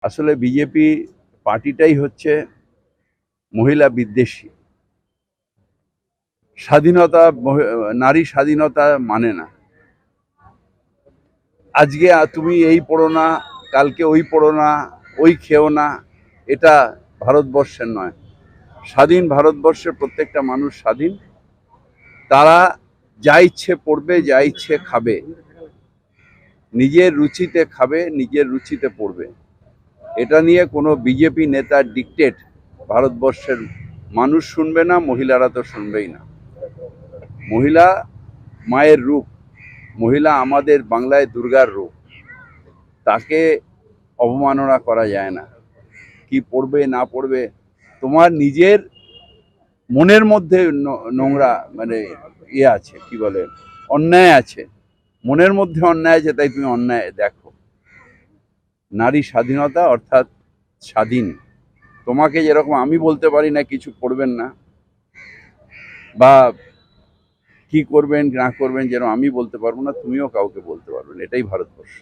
আসলে বিজেপি পার্টিটাই হচ্ছে মহিলা বিদ্বেষী। স্বাধীনতা, নারী স্বাধীনতা মানে না। আজকে তুমি এই পড়ো না, কালকে ওই পড়ো না, ওই খেও না, এটা ভারতবর্ষের নয়। স্বাধীন ভারতবর্ষের প্রত্যেকটা মানুষ স্বাধীন। তারা যা ইচ্ছে পড়বে, যা ইচ্ছে খাবে, নিজের রুচিতে খাবে, নিজের রুচিতে পড়বে। এটা নিয়ে কোনো বিজেপি নেতার ডিক্টেট ভারতবর্ষের মানুষ শুনবে না, মহিলারা তো শুনবেই না। মহিলা মায়ের রূপ, মহিলা আমাদের বাংলায় দুর্গার রূপ। তাকে অবমাননা করা যায় না। কি পড়বে না পড়বে, তোমার নিজের মনের মধ্যে নোংরা মানে আছে, কি বলে, অন্যায় আছে। মনের মধ্যে অন্যায় আছে, তাই তুমি অন্যায় দেখো। নারী স্বাধীনতা অর্থাৎ স্বাধীন। তোমাকে যেরকম আমি বলতে পারি না কিছু করবেন না, বা কি করবেন না করবেন যেন আমি বলতে পারবো না, তুমিও কাউকে বলতে পারবে না। এটাই ভারতবর্ষ।